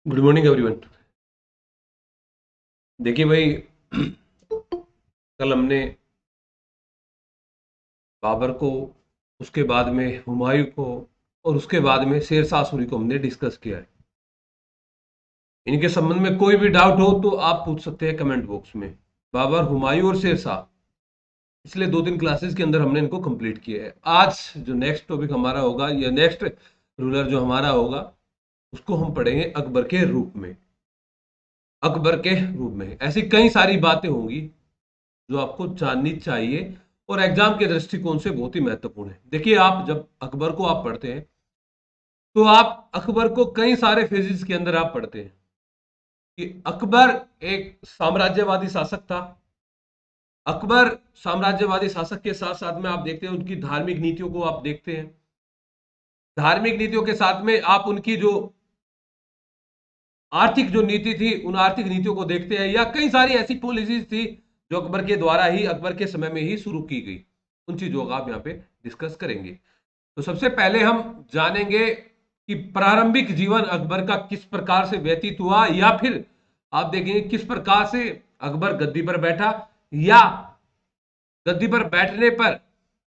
Good morning everyone. देखिए भाई, कल हमने बाबर को, उसके बाद में हुमायूं को और उसके बाद में शेरशाह सूरी को हमने डिस्कस किया है। इनके संबंध में कोई भी डाउट हो तो आप पूछ सकते हैं कमेंट बॉक्स में। बाबर, हुमायूं और शेरशाह, पिछले 2-3 क्लासेस के अंदर हमने इनको कंप्लीट किया है। आज जो नेक्स्ट टॉपिक हमारा होगा या नेक्स्ट रूलर जो हमारा होगा, उसको हम पढ़ेंगे अकबर के रूप में। अकबर के रूप में ऐसी कई सारी बातें होंगी जो आपको जाननी चाहिए और एग्जाम के दृष्टिकोण से बहुत ही महत्वपूर्ण है। देखिए, आप जब अकबर को आप पढ़ते हैं तो आप अकबर को कई सारे फेजेस के अंदर आप पढ़ते हैं कि अकबर एक साम्राज्यवादी शासक था। अकबर साम्राज्यवादी शासक के साथ साथ में आप देखते हैं उनकी धार्मिक नीतियों को आप देखते हैं। धार्मिक नीतियों के साथ में आप उनकी जो आर्थिक जो नीति थी उन आर्थिक नीतियों को देखते हैं, या कई सारी ऐसी पॉलिसीज थी जो अकबर के द्वारा ही, अकबर के समय में ही शुरू की गई। उन चीजों का आप यहाँ पे डिस्कस करेंगे। तो सबसे पहले हम जानेंगे कि प्रारंभिक जीवन अकबर का किस प्रकार से व्यतीत हुआ, या फिर आप देखेंगे किस प्रकार से अकबर गद्दी पर बैठा, या गद्दी पर बैठने पर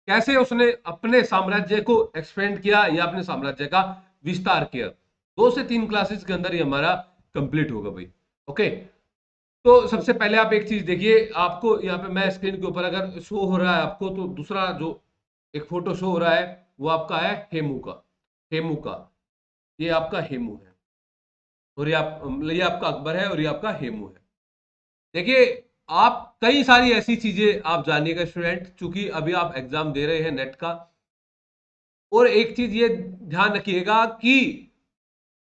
कैसे उसने अपने साम्राज्य को एक्सपेंड किया या अपने साम्राज्य का विस्तार किया। 2 से 3 क्लासेस के अंदर ये हमारा कंप्लीट होगा भाई। ओके, तो सबसे पहले आप एक चीज देखिए, आपको यहाँ पे मैं स्क्रीन के ऊपर अगर शो हो रहा है आपको, तो दूसरा जो एक फोटो शो हो रहा है वो आपका है हेमू का। हेमू का, ये आपका हेमू है और ये आपका अकबर है और ये आपका हेमू है। देखिए, आप कई सारी ऐसी चीजें आप जानिएगा स्टूडेंट, चूंकि अभी आप एग्जाम दे रहे हैं नेट का। और एक चीज ये ध्यान रखिएगा कि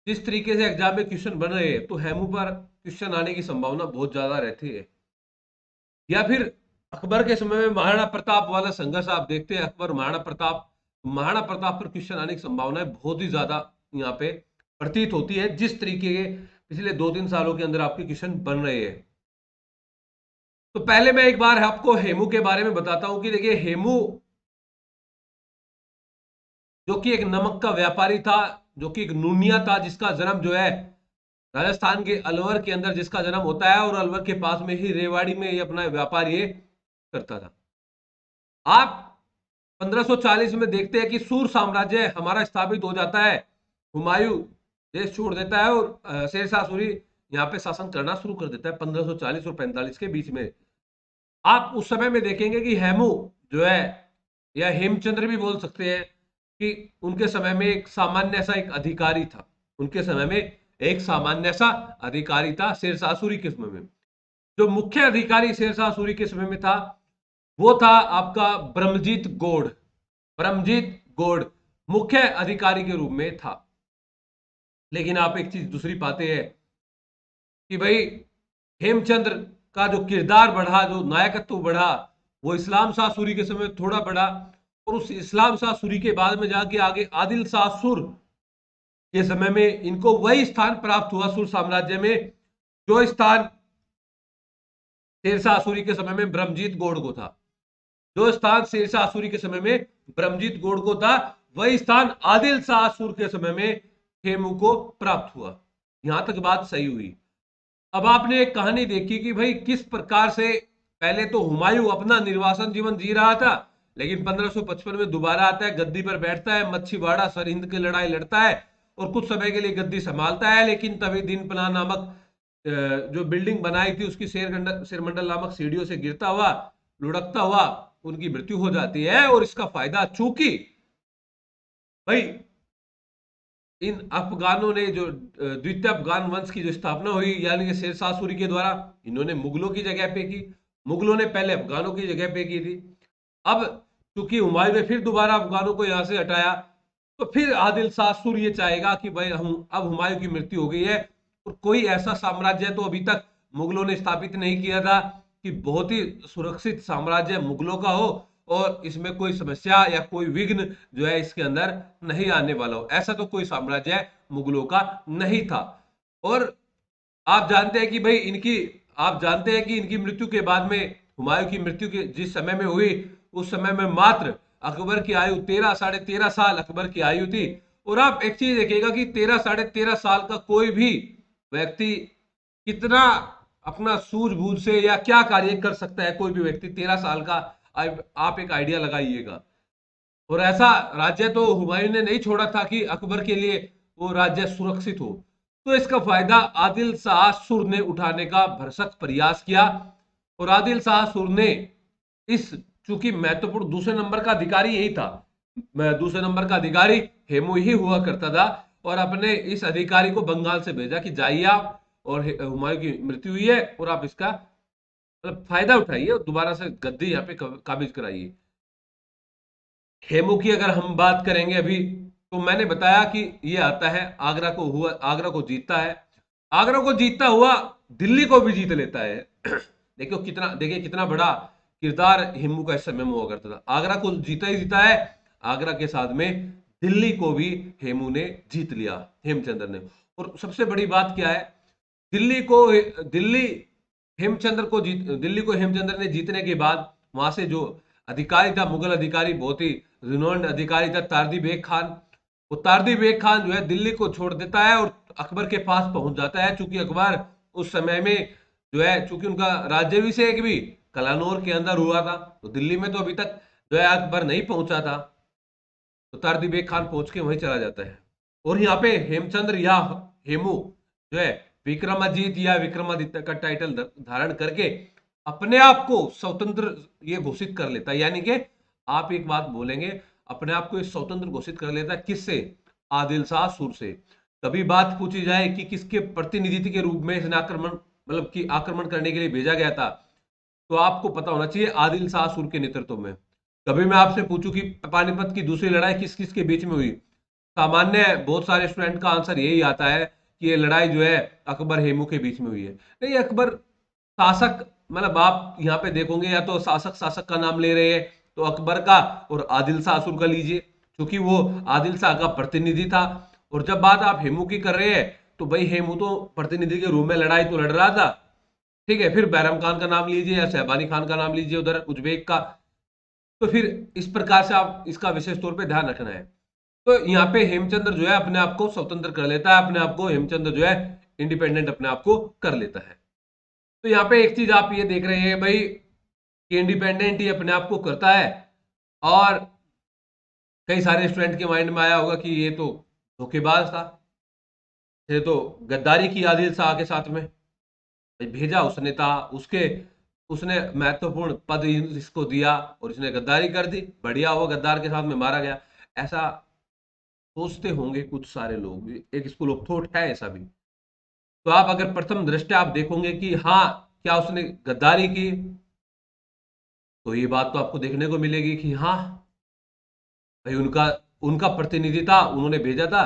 जिस तरीके से एग्जाम में क्वेश्चन बन रहे हैं तो हेमू पर क्वेश्चन आने की संभावना बहुत ज्यादा रहती है। या फिर अकबर के समय में महाराणा प्रताप वाला संघर्ष आप देखते हैं, अकबर महाराणा प्रताप पर क्वेश्चन आने की संभावना बहुत ही ज्यादा यहाँ पे प्रतीत होती है, जिस तरीके के पिछले 2-3 सालों के अंदर आपके क्वेश्चन बन रहे हैं। तो पहले मैं एक बार आपको हेमू के बारे में बताता हूं कि देखिए, हेमू जो कि एक नमक का व्यापारी था, जो कि एक नूनिया था, जिसका जन्म जो है राजस्थान के अलवर के अंदर जिसका जन्म होता है, और अलवर के पास में ही रेवाड़ी में ये अपना व्यापार ये करता था। आप 1540 में देखते हैं कि सूर साम्राज्य हमारा स्थापित हो जाता है। हुमायूं देश छोड़ देता है और शेरशाह सूरी यहाँ पे शासन करना शुरू कर देता है 1540 और 45 के बीच में। आप उस समय में देखेंगे कि हेमू जो है, या हेमचंद्र भी बोल सकते हैं, कि उनके समय में एक सामान्य सा एक अधिकारी था। उनके समय में एक सामान्य सा अधिकारी था शेरशाह सूरी के समय में। जो मुख्य अधिकारी शेरशाह सूरी के समय में था वो था आपका ब्रह्मजीत गौड़। ब्रह्मजीत गौड़ मुख्य अधिकारी के रूप में था। लेकिन आप एक चीज दूसरी पाते हैं कि भाई, हेमचंद्र का जो किरदार बढ़ा, जो नायकत्व बढ़ा, वो इस्लाम शाह सूरी के समय थोड़ा बढ़ा। और उस इस्लाम शाह सूरी के बाद में जाके आगे आदिल शाह सुर के समय में इनको वही स्थान प्राप्त हुआ सुर साम्राज्य में, जो स्थान शेरशाह सूरी के समय में ब्रह्मजीत गौड़ को था। जो स्थान शेरशाह सूरी के समय में ब्रह्मजीत गौड़ को था, वही स्थान आदिल शाह सुर के समय में हेमू को प्राप्त हुआ। यहां तक बात सही हुई। अब आपने एक कहानी देखी कि भाई किस प्रकार से पहले तो हुमायूं अपना निर्वासन जीवन जी रहा था, लेकिन 1555 में दोबारा आता है, गद्दी पर बैठता है, मच्छीवाड़ा सरहिंद की लड़ाई लड़ता है और कुछ समय के लिए गद्दी संभालता है। लेकिन तभी दीनपना नामक जो बिल्डिंग बनाई थी उसकी शेरमंडल नामक सीढ़ियों से गिरता हुआ, लुढ़कता हुआ उनकी मृत्यु हो जाती है। और इसका फायदा चूंकि भाई इन अफगानों ने जो द्वितीय अफगान वंश की जो स्थापना हुई, यानी कि शेरशाह सूरी के द्वारा, इन्होंने मुगलों की जगह पे की। मुगलों ने पहले अफगानों की जगह पे की थी। अब चूंकि हुमायूं ने फिर दोबारा अफगानों को यहां से हटाया, तो फिर आदिल शाह सूरी ये चाहेगा कि भाई हम अब हुमायूं की मृत्यु हो गई है और कोई ऐसा साम्राज्य तो अभी तक मुगलों ने स्थापित नहीं किया था कि बहुत ही सुरक्षित साम्राज्य मुगलों का हो और इसमें कोई समस्या या कोई विघ्न जो है इसके अंदर नहीं आने वाला हो। ऐसा तो कोई साम्राज्य मुगलों का नहीं था। और आप जानते हैं कि भाई इनकी आप जानते हैं कि इनकी मृत्यु के बाद में, हुमायूं की मृत्यु के जिस समय में हुई, उस समय में मात्र अकबर की आयु 13 साढ़े 13 साल अकबर की आयु थी। और आप एक चीज देखिएगा कि 13 साढ़े 13 साल का कोई भी व्यक्ति कितना अपना सूझबूझ से या क्या कार्य कर सकता है, कोई भी व्यक्ति 13 साल का, आप एक आइडिया लगाइएगा। और ऐसा राज्य तो हुमायूं ने नहीं छोड़ा था कि अकबर के लिए वो राज्य सुरक्षित हो। तो इसका फायदा आदिल शाह सुर ने उठाने का भरसक प्रयास किया। और आदिल शाह सुर ने इस, चूंकि महत्वपूर्ण दूसरे नंबर का अधिकारी यही था, दूसरे नंबर का अधिकारी हेमू ही हुआ करता था, और अपने इस अधिकारी को बंगाल से भेजा कि जाइए आप, और हुमायूं की मृत्यु हुई है और आप इसका मतलब फायदा उठाइए और दोबारा से गद्दी यहाँ पे काबिज कराइए। हेमू की अगर हम बात करेंगे अभी, तो मैंने बताया कि ये आता है आगरा को, हुआ आगरा को जीतता है। आगरा को जीतता हुआ दिल्ली को भी जीत लेता है। देखिए कितना बड़ा किरदार हेमू का इस समय में हुआ करता था। आगरा को जीता ही जीता है, आगरा के साथ में दिल्ली को भी हेमू ने जीत लिया, हेमचंद्र ने। और सबसे बड़ी बात क्या है, दिल्ली को दिल्ली दिल्ली को हेमचंद्र ने जीतने के बाद वहां से जो अधिकारी था, मुगल अधिकारी, बहुत ही रिनोन्ड अधिकारी था, तारदी बेग खान। वो तारदी बेग खान जो है दिल्ली को छोड़ देता है और अकबर के पास पहुंच जाता है। चूंकि अकबर उस समय में जो है, चूंकि उनका राज्याभिषेक भी कलानौर के अंदर हुआ था, तो दिल्ली में तो अभी तक जो है अकबर नहीं पहुंचा था, तो तारदी बेग खान पहुंच के वहीं चला जाता है। और यहाँ पे हेमचंद्र या हेमू जो है विक्रमाजीत या विक्रमादित्य का टाइटल धारण करके अपने आप को स्वतंत्र ये घोषित कर लेता है। यानी कि आप एक बात बोलेंगे, अपने आप को स्वतंत्र घोषित कर लेता है। किससे? आदिल शाह सुर से। कभी बात पूछी जाए कि किसके प्रतिनिधि के रूप में इसने आक्रमण, मतलब कि आक्रमण करने के लिए भेजा गया था, तो आपको पता होना चाहिए आदिल शाह सुर के नेतृत्व में। कभी मैं आपसे पूछूं कि पानीपत की दूसरी लड़ाई किस किस के बीच में हुई, सामान्य बहुत सारे स्टूडेंट का आंसर यही आता है कि ये लड़ाई जो है अकबर हेमू के बीच में हुई है। नहीं, अकबर शासक, मतलब आप यहाँ पे देखोगे या तो शासक शासक का नाम ले रहे हैं तो अकबर का और आदिल शाह सुर का लीजिए, क्योंकि वो आदिल शाह का प्रतिनिधि था। और जब बात आप हेमू की कर रहे हैं तो भाई हेमू तो प्रतिनिधि के रूप में लड़ाई तो लड़ रहा था, ठीक है। फिर बैरम खान का नाम लीजिए या शहबानी खान का नाम लीजिए उधर उज्बेक का, तो फिर इस प्रकार से आप इसका विशेष तौर पे ध्यान रखना है। तो यहाँ पे हेमचंद्र जो है अपने आप को स्वतंत्र कर लेता है, अपने आप को हेमचंद्र जो है इंडिपेंडेंट अपने आप को कर लेता है। तो यहाँ पे एक चीज आप ये देख रहे हैं भाई कि इंडिपेंडेंट ही अपने आप को करता है। और कई सारे स्टूडेंट के माइंड में आया होगा कि ये तो धोखेबाज था, ये तो गद्दारी की आदिल शाह के साथ में, भेजा उसने था, उसके उसने महत्वपूर्ण पद इसको दिया और इसने गद्दारी कर दी, बढ़िया हुआ गद्दार के साथ में मारा गया। ऐसा सोचते होंगे कुछ सारे लोग, एक स्कूल ऑफ थॉट है ऐसा भी। तो आप अगर प्रथम दृष्टया आप देखोगे कि हाँ क्या उसने गद्दारी की, तो ये बात तो आपको देखने को मिलेगी कि हाँ भाई उनका उनका प्रतिनिधि था, उन्होंने भेजा था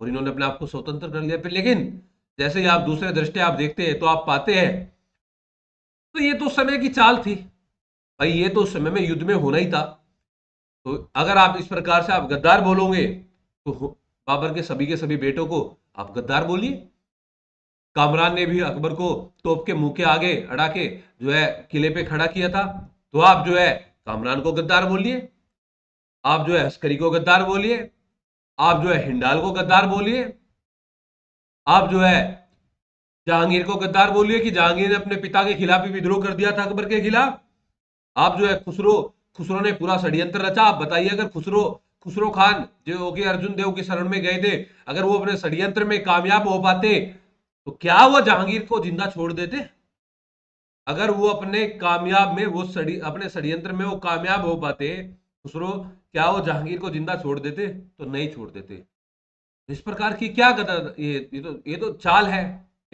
और इन्होंने अपने आप को स्वतंत्र कर लिया। फिर लेकिन जैसे ही आप दूसरे दृष्टया आप देखते हैं तो आप पाते हैं तो ये तो समय की चाल थी भाई, ये तो उस समय में युद्ध में होना ही था। तो अगर आप इस प्रकार से आप गद्दार बोलोगे तो बाबर के सभी बेटों को आप गद्दार बोलिए। कामरान ने भी अकबर को तोप के मुंह के आगे अड़ा के जो है किले पे खड़ा किया था, तो आप जो है कामरान को गद्दार बोलिए, आप जो है हस्करी को गद्दार बोलिए, आप जो है हिंडाल को गद्दार बोलिए, आप जो है जहांगीर को गद्दार बोलिए कि जहांगीर ने अपने पिता के खिलाफ ही विद्रोह कर दिया था अकबर के खिलाफ। आप जो है खुसरो खुसरो ने पूरा षड्यंत्र रचा। आप बताइए अगर खुसरो खुसरो खान जो कि अर्जुन देव की शरण में गए थे, अगर वो अपने षड्यंत्र में कामयाब हो पाते तो क्या वो जहांगीर को जिंदा छोड़ देते? अगर वो अपने कामयाब में वो अपने षड्यंत्र में वो कामयाब हो पाते खुसरो, क्या वो जहांगीर को जिंदा छोड़ देते? तो नहीं छोड़ देते। इस प्रकार की क्या गदर, ये तो चाल है,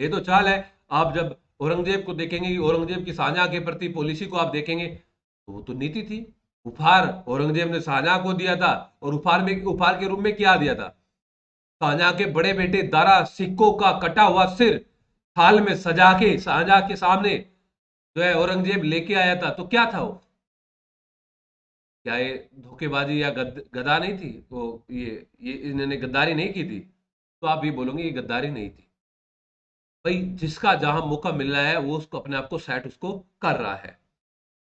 ये तो चाल है। आप जब औरंगजेब को देखेंगे कि औरंगजेब की शाहजहां के प्रति पॉलिसी को आप देखेंगे तो वो तो नीति थी, उपहार औरंगजेब ने शाहजहां को दिया था और उपहार के रूप में क्या दिया था? शाहजहां के बड़े बेटे दारा सिक्कों का कटा हुआ सिर थाल में सजा के शाहजहां के सामने जो है औरंगजेब लेके आया था। तो क्या था वो? क्या ये धोखेबाजी या गदा नहीं थी? वो ये इन्होंने गद्दारी नहीं की थी? तो आप ये बोलोगे ये गद्दारी नहीं थी। भाई जिसका जहां मौका मिल रहा है वो उसको अपने आप को सेट उसको कर रहा है।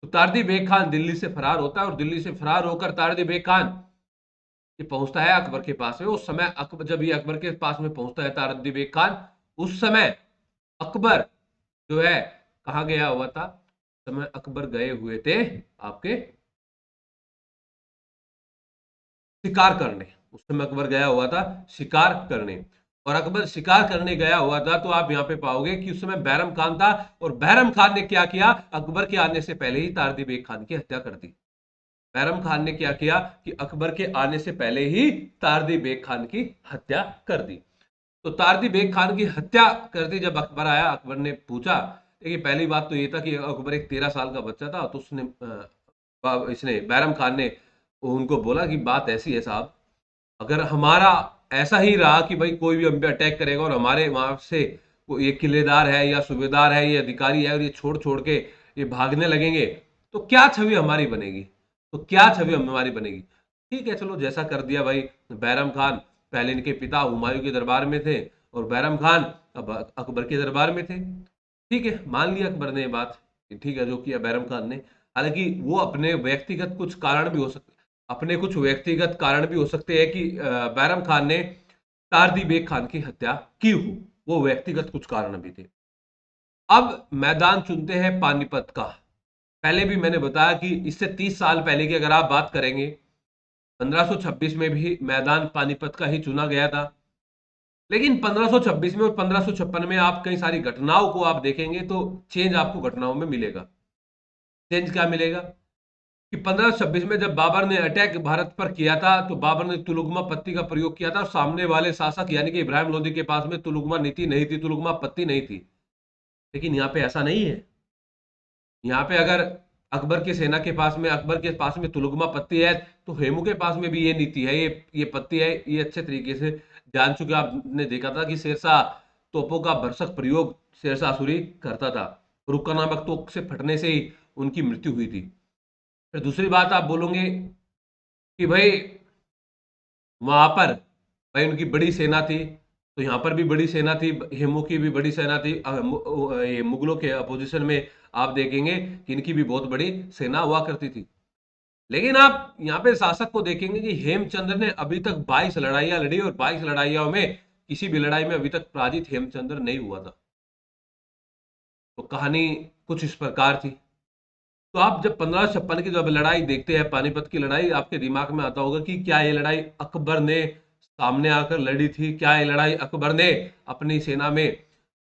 तो तारदी बेग खान दिल्ली से फरार होता है और दिल्ली से फरार होकर तारदी बेग खान ये पहुंचता है अकबर के पास में। उस समय अकबर, जब ये अकबर के पास में पहुंचता है तारदी बेग खान, उस समय अकबर जो है कहाँ गया हुआ था? उस समय अकबर गए हुए थे आपके शिकार करने। उस समय अकबर गया हुआ था शिकार करने। और अकबर शिकार करने गया हुआ था तो आप यहां पे पाओगे कि उस समय बैरम खान था। और बैरम खान ने क्या किया? अकबर के आने से पहले ही तारदी बेग खान की हत्या कर दी। बैरम खान ने क्या किया कि अकबर के आने से पहले ही तारदी बेग खान की हत्या कर दी। तो तारदी बेग खान की हत्या कर दी। जब अकबर आया, अकबर ने पूछा, देखिए पहली बात तो ये था कि अकबर एक 13 साल का बच्चा था। तो उसने इसने बैरम खान ने उनको बोला कि बात ऐसी है साहब, अगर हमारा ऐसा ही रहा कि भाई कोई भी हम पे अटैक करेगा और हमारे वहां से कोई ये किलेदार है या सूबेदार है, ये अधिकारी है, और ये छोड़ छोड़ के ये भागने लगेंगे, तो क्या छवि हमारी बनेगी? तो क्या छवि हमारी बनेगी? ठीक है, चलो जैसा कर दिया भाई। बैरम खान पहले इनके पिता हुमायूं के दरबार में थे और बैरम खान अब अकबर के दरबार में थे। ठीक है, मान लिया अकबर ने ये बात कि ठीक है जो किया बैरम खान ने। हालांकि वो अपने व्यक्तिगत कुछ कारण भी हो सकते अपने कुछ व्यक्तिगत कारण भी हो सकते हैं कि बैरम खान ने तारदी बेग खान की हत्या की हो। वो व्यक्तिगत कुछ कारण भी थे। अब मैदान चुनते हैं पानीपत का। पहले भी मैंने बताया कि इससे 30 साल पहले की अगर आप बात करेंगे, 1526 में भी मैदान पानीपत का ही चुना गया था। लेकिन 1526 में और 1556 में आप कई सारी घटनाओं को आप देखेंगे तो चेंज आपको घटनाओं में मिलेगा। चेंज क्या मिलेगा कि 1526 में जब बाबर ने अटैक भारत पर किया था तो बाबर ने तुलुगमा पत्ती का प्रयोग किया था। और सामने वाले शासक यानी कि इब्राहिम लोदी के पास में तुलुगमा नीति नहीं थी, तुलुगमा पत्ती नहीं थी। लेकिन यहाँ पे ऐसा नहीं है। यहाँ पे अगर अकबर के पास में तुलुगमा पत्ती है, तो हेमू के पास में भी ये नीति है, ये पत्ती है। ये अच्छे तरीके से जान चुके। आपने देखा था कि शेरशाह तोपों का भरसक प्रयोग शेरशाह सूरी करता था। रुक्का नामक तोप से फटने से ही उनकी मृत्यु हुई थी। फिर दूसरी बात आप बोलोगे कि भाई वहां पर भाई उनकी बड़ी सेना थी, तो यहाँ पर भी बड़ी सेना थी, हेमू की भी बड़ी सेना थी। ये मुगलों के अपोजिशन में आप देखेंगे कि इनकी भी बहुत बड़ी सेना हुआ करती थी। लेकिन आप यहाँ पे शासक को देखेंगे कि हेमचंद्र ने अभी तक 22 लड़ाइयां लड़ी और 22 लड़ाइयों में किसी भी लड़ाई में अभी तक पराजित हेमचंद्र नहीं हुआ था। तो कहानी कुछ इस प्रकार थी। तो आप जब 1556 की जब लड़ाई देखते हैं, पानीपत की लड़ाई, आपके दिमाग में आता होगा कि क्या ये लड़ाई अकबर ने सामने आकर लड़ी थी? क्या ये लड़ाई अकबर ने अपनी सेना में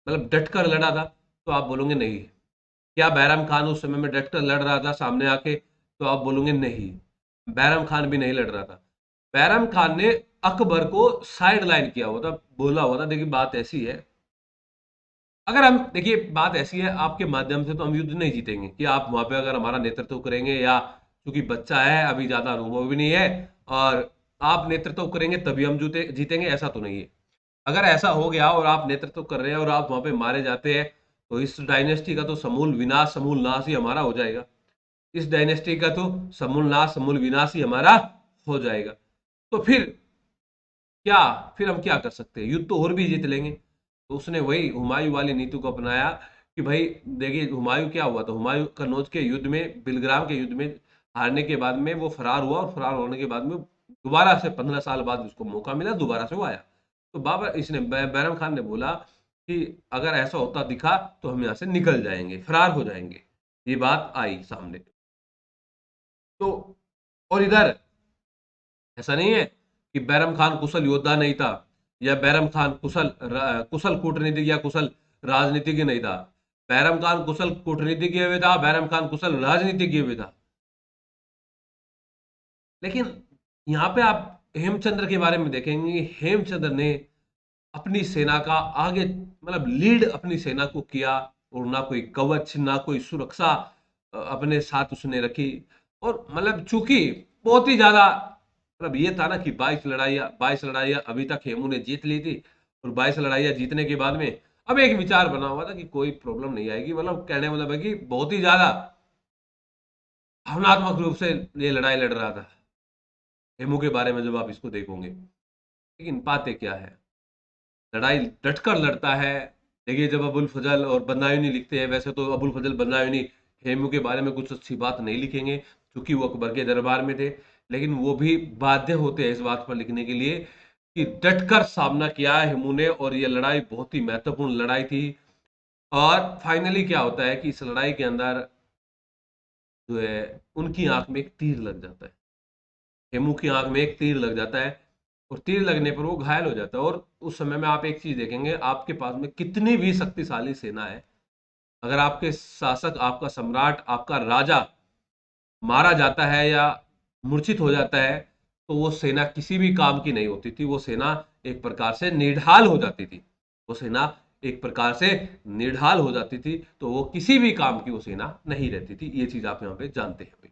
मतलब डट कर लड़ा था? तो आप बोलोगे नहीं। क्या बैरम खान उस समय में डट कर लड़ रहा था सामने आके? तो आप बोलोगे नहीं, बैरम खान भी नहीं लड़ रहा था। बैरम खान ने अकबर को साइड लाइन किया हुआ था, बोला हुआ था देखिए बात ऐसी है। अगर हम देखिए बात ऐसी है, आपके माध्यम से तो हम युद्ध नहीं जीतेंगे कि आप वहां पे अगर हमारा नेतृत्व करेंगे, या क्योंकि बच्चा है अभी ज्यादा अनुभव भी नहीं है, और आप नेतृत्व करेंगे तभी हम जीतेंगे, ऐसा तो नहीं है। अगर ऐसा हो गया और आप नेतृत्व कर रहे हैं और आप वहां पे मारे जाते हैं, तो इस डायनेस्टी का तो समूल विनाश समूल नाश ही हमारा हो जाएगा। इस डायनेस्टी का तो समूल नाश समूल विनाश ही हमारा हो जाएगा। तो क्या फिर हम क्या कर सकते हैं? युद्ध तो और भी जीत लेंगे। तो उसने वही हुमायूं वाली नीति को अपनाया कि भाई देखिए हुमायूं क्या हुआ था, हुमायूं कन्नौज के युद्ध में, बिलग्राम के युद्ध में हारने के बाद में वो फरार हुआ, और फरार होने के बाद में दोबारा से 15 साल बाद उसको मौका मिला, दोबारा से वो आया। तो बैरम खान ने बोला कि अगर ऐसा होता दिखा तो हम यहाँ से निकल जाएंगे, फरार हो जाएंगे। ये बात आई सामने। तो और इधर ऐसा नहीं है कि बैरम खान कुशल योद्धा नहीं था, या बैरम खान कुशल कूटनीतिक या कुशल राजनीतिज्ञ नहीं था। बैरम खान कुशल कूटनीतिज्ञ भी था, बैरम खान कुशल राजनीतिज्ञ भी था। लेकिन यहाँ पे आप हेमचंद्र के बारे में देखेंगे, हेमचंद्र ने अपनी सेना का आगे मतलब लीड अपनी सेना को किया, और ना कोई कवच ना कोई सुरक्षा अपने साथ उसने रखी। और मतलब चूंकि बहुत ही ज्यादा मतलब ये था ना कि 22 लड़ाइयां अभी तक हेमू ने जीत ली थी। और 22 लड़ाइयां जीतने के बाद में अब एक विचार बना हुआ था कि कोई प्रॉब्लम नहीं आएगी। मतलब कहने मतलब है कि बहुत ही ज्यादा भावनात्मक रूप से ये लड़ाई लड़ रहा था हेमू के बारे में जब आप इसको देखोगे। लेकिन पाते क्या है, लड़ाई डटकर लड़ता है। देखिए जब अबुल फजल और बदायूनी लिखते हैं, वैसे तो अबुल फजल बदायूनी हेमू के बारे में कुछ अच्छी बात नहीं लिखेंगे क्योंकि वो अकबर के दरबार में थे। लेकिन वो भी बाध्य होते हैं इस बात पर लिखने के लिए कि डटकर सामना किया है हेमू ने, और ये लड़ाई बहुत ही महत्वपूर्ण लड़ाई थी। और फाइनली क्या होता है कि इस लड़ाई के अंदर जो है उनकी आंख में एक तीर लग जाता है, हेमू की आंख में एक तीर लग जाता है, और तीर लगने पर वो घायल हो जाता है। और उस समय में आप एक चीज देखेंगे, आपके पास में कितनी भी शक्तिशाली सेना है, अगर आपके शासक, आपका सम्राट, आपका राजा मारा जाता है या मूर्छित हो जाता है, तो वो सेना किसी भी काम की नहीं होती थी। वो सेना एक प्रकार से निढाल हो जाती थी। वो सेना एक प्रकार से निढाल हो जाती थी, तो वो किसी भी काम की वो सेना नहीं रहती थी। ये चीज आप यहाँ पे जानते हैं भाई।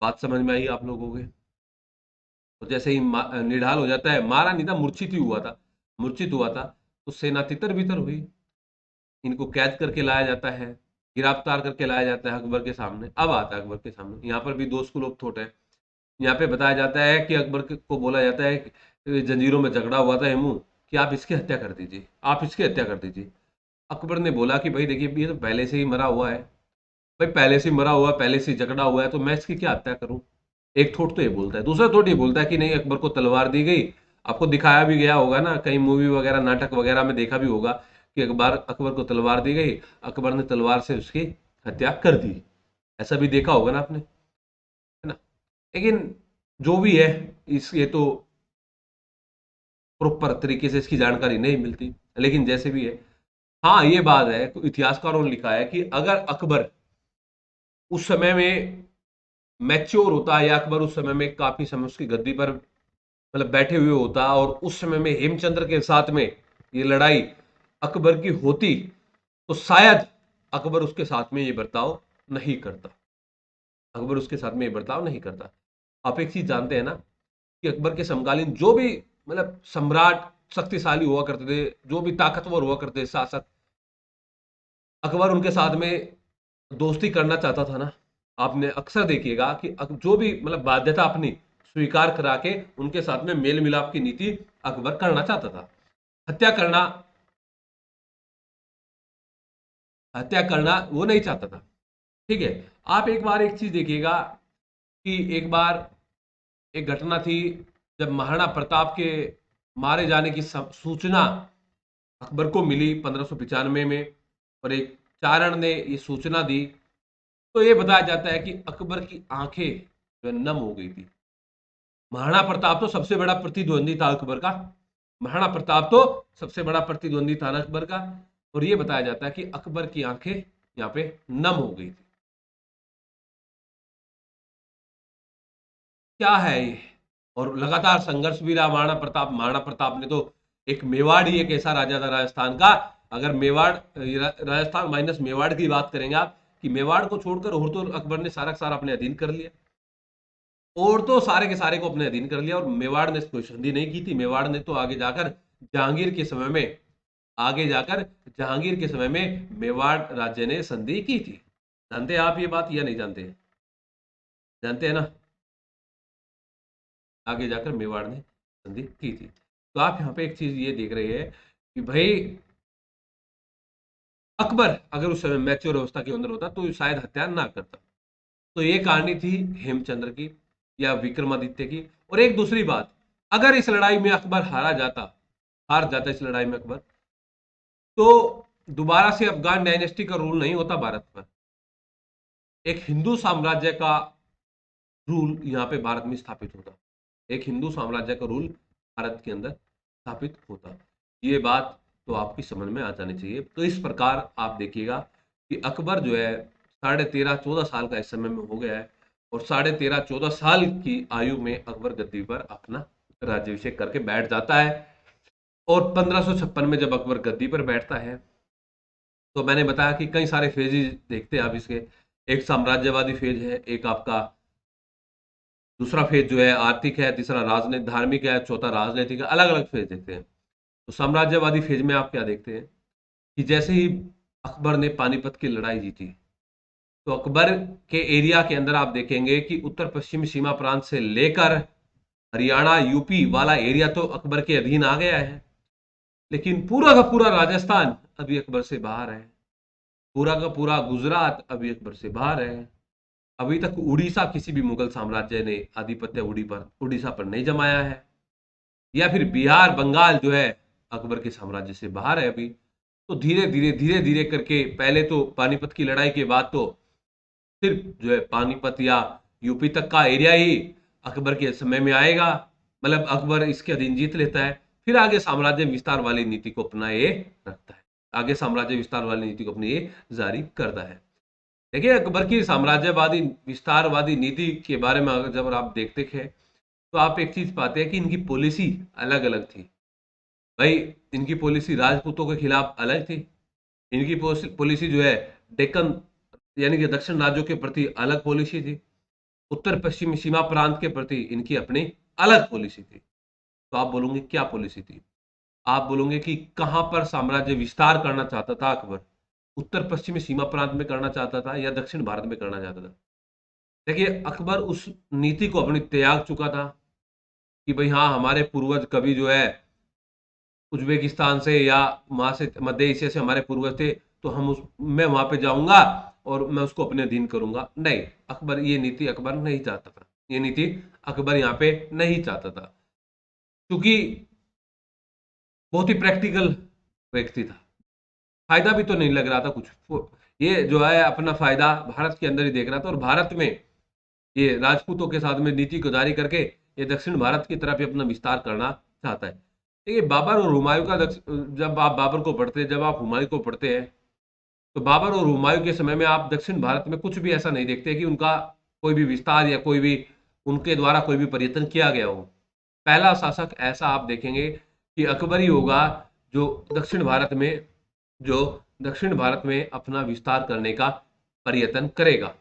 बात समझ में आई आप लोगों के? तो जैसे ही निढाल हो जाता है, मारा नहीं था, मूर्छित ही हुआ था, मूर्छित हुआ था, तो सेना तितर बितर हुई। इनको कैद करके लाया जाता है, गिरफ्तार करके लाया जाता है अकबर के सामने। अब आता है अकबर के सामने, यहाँ पर भी दो स्कूल ऑफ थॉट है। यहाँ पे बताया जाता है कि अकबर को बोला जाता है कि जंजीरों में झगड़ा हुआ था हेमू, कि आप इसकी हत्या कर दीजिए, आप इसकी हत्या कर दीजिए। अकबर ने बोला कि भाई देखिए, ये तो पहले से ही मरा हुआ है, भाई पहले से ही मरा हुआ है, पहले से ही झगड़ा हुआ है, तो मैं इसकी क्या हत्या करूं? एक थोट तो ये बोलता है, दूसरा थोट ये बोलता है कि नहीं, अकबर को तलवार दी गई। आपको दिखाया भी गया होगा ना, कहीं मूवी वगैरह नाटक वगैरह में देखा भी होगा कि अकबर को तलवार दी गई, अकबर ने तलवार से उसकी हत्या कर दी। ऐसा भी देखा होगा ना आपने, है ना? लेकिन जो भी है, इस ये तो प्रॉपर तरीके से इसकी जानकारी नहीं मिलती, लेकिन जैसे भी है, हाँ ये बात है, तो इतिहासकारों ने लिखा है कि अगर अकबर उस समय में मैच्योर होता, या अकबर उस समय में काफी समय उसकी गद्दी पर मतलब बैठे हुए होता, और उस समय में हेमचंद्र के साथ में ये लड़ाई अकबर की होती, तो शायद अकबर उसके साथ में ये बर्ताव नहीं करता, अकबर उसके साथ में ये बर्ताव नहीं करता। आप एक चीज जानते हैं ना, कि अकबर के समकालीन जो भी मतलब सम्राट शक्तिशाली हुआ करते थे, जो भी ताकतवर हुआ करते थे शासक, अकबर उनके साथ में दोस्ती करना चाहता था ना। आपने अक्सर देखिएगा कि जो भी मतलब बाध्यता अपनी स्वीकार करा के उनके साथ में मेल मिलाप की नीति अकबर करना चाहता था। हत्या करना, हत्या करना वो नहीं चाहता था। ठीक है। आप एक बार एक चीज देखिएगा कि एक बार एक घटना थी, जब महाराणा प्रताप के मारे जाने की सूचना अकबर को मिली 1595 में, और एक चारण ने ये सूचना दी, तो ये बताया जाता है कि अकबर की आंखें जो है नम हो गई थी। महाराणा प्रताप तो सबसे बड़ा प्रतिद्वंदी था अकबर का, महाराणा प्रताप तो सबसे बड़ा प्रतिद्वंदी था ना अकबर का, और ये बताया जाता है कि अकबर की आंखें यहाँ पे नम हो गई थी। क्या है ये? और लगातार संघर्ष भी रहा महाराणा प्रताप ने तो, एक मेवाड़ ही एक ऐसा राजा था राजस्थान का, अगर मेवाड़ राजस्थान माइनस मेवाड़ की बात करेंगे आप, कि मेवाड़ को छोड़कर और तो अकबर ने सारा का सारा अपने अधीन कर लिया, और तो सारे के सारे को अपने अधीन कर लिया। और मेवाड़ ने कोई संधि नहीं की थी, मेवाड़ ने तो आगे जाकर जहांगीर के समय में, आगे जाकर जहांगीर के समय में मेवाड़ राज्य ने संधि की थी। जानते हैं आप ये बात या नहीं जानते? जानते हैं ना? आगे जाकर मेवाड़ ने संधि की थी। तो आप यहाँ पे एक चीज ये देख रहे हैं कि भाई अकबर अगर उस समय मैच्योर अवस्था के अंदर होता तो शायद हत्या ना करता। तो ये कहानी थी हेमचंद्र की या विक्रमादित्य की। और एक दूसरी बात, अगर इस लड़ाई में अकबर हार जाता इस लड़ाई में अकबर, तो दोबारा से अफगान डायनेस्टी का रूल नहीं होता भारत पर, एक हिंदू साम्राज्य का रूल यहाँ पे भारत में स्थापित होता, एक हिंदू साम्राज्य का रूल भारत के अंदर स्थापित होता। ये बात तो आपकी समझ में आ जानी चाहिए। तो इस प्रकार आप देखिएगा कि अकबर जो है 13.5-14 साल का इस समय में हो गया है, और 13.5-14 साल की आयु में अकबर गद्दी पर अपना राज्याभिषेक करके बैठ जाता है। और 1556 में जब अकबर गद्दी पर बैठता है, तो मैंने बताया कि कई सारे फेजेज देखते हैं आप इसके, एक साम्राज्यवादी फेज है, एक आपका दूसरा फेज जो है आर्थिक है, तीसरा राजनीतिक धार्मिक है, चौथा राजनीतिक है, अलग अलग फेज देखते हैं। तो साम्राज्यवादी फेज में आप क्या देखते हैं कि जैसे ही अकबर ने पानीपत की लड़ाई जीती, तो अकबर के एरिया के अंदर आप देखेंगे कि उत्तर पश्चिमी सीमा प्रांत से लेकर हरियाणा यूपी वाला एरिया तो अकबर के अधीन आ गया है, लेकिन पूरा का पूरा राजस्थान अभी अकबर से बाहर है, पूरा का पूरा गुजरात अभी अकबर से बाहर है। अभी तक उड़ीसा किसी भी मुगल साम्राज्य ने आधिपत्य उड़ीसा पर नहीं जमाया है। या फिर बिहार बंगाल जो है अकबर के साम्राज्य से बाहर है अभी। तो धीरे धीरे करके पहले तो पानीपत की लड़ाई के बाद तो सिर्फ जो है पानीपत या यूपी तक का एरिया ही अकबर के समय में आएगा, मतलब अकबर इसके अधीन जीत लेता है। फिर आगे साम्राज्य विस्तार वाली नीति को अपना ये रखता है, आगे साम्राज्य विस्तार वाली नीति को अपनी ये जारी करता है। देखिए अकबर की साम्राज्यवादी विस्तारवादी नीति के बारे में अगर जब आप देखते हैं तो आप एक चीज पाते हैं कि इनकी पॉलिसी अलग अलग थी। भाई इनकी पॉलिसी राजपूतों के खिलाफ अलग थी, इनकी पॉलिसी जो है डेक्कन यानी कि दक्षिण राज्यों के प्रति अलग पॉलिसी थी, उत्तर पश्चिमी सीमा प्रांत के प्रति इनकी अपनी अलग पॉलिसी थी। तो आप बोलोगे क्या पॉलिसी थी? आप बोलोगे कि कहां पर साम्राज्य विस्तार करना चाहता था अकबर, उत्तर पश्चिमी सीमा प्रांत में करना चाहता था या दक्षिण भारत में करना चाहता था? देखिए अकबर उस नीति को अपनी त्याग चुका था कि भाई हाँ हमारे पूर्वज कभी जो है उज्बेकिस्तान से या वहां से मध्य एशिया से हमारे पूर्वज थे, तो मैं वहां पे जाऊंगा और मैं उसको अपने अधीन करूंगा। नहीं, अकबर ये नीति अकबर नहीं चाहता था, ये नीति अकबर यहाँ पे नहीं चाहता था, क्योंकि बहुत ही प्रैक्टिकल व्यक्ति था। फायदा भी तो नहीं लग रहा था कुछ, ये जो है अपना फायदा भारत के अंदर ही देख रहा था, और भारत में ये राजपूतों के साथ में नीति को जारी करके ये दक्षिण भारत की तरफ ही अपना विस्तार करना चाहता है। देखिए बाबर और हुमायूं का जब आप बाबर को पढ़ते हैं, जब आप हुमायूं को पढ़ते हैं, तो बाबर और हुमायूं के समय में आप दक्षिण भारत में कुछ भी ऐसा नहीं देखते कि उनका कोई भी विस्तार या कोई भी उनके द्वारा कोई भी पर्यटन किया गया हो। पहला शासक ऐसा आप देखेंगे कि अकबर ही होगा जो दक्षिण भारत में जो दक्षिण भारत में अपना विस्तार करने का पर्यटन करेगा,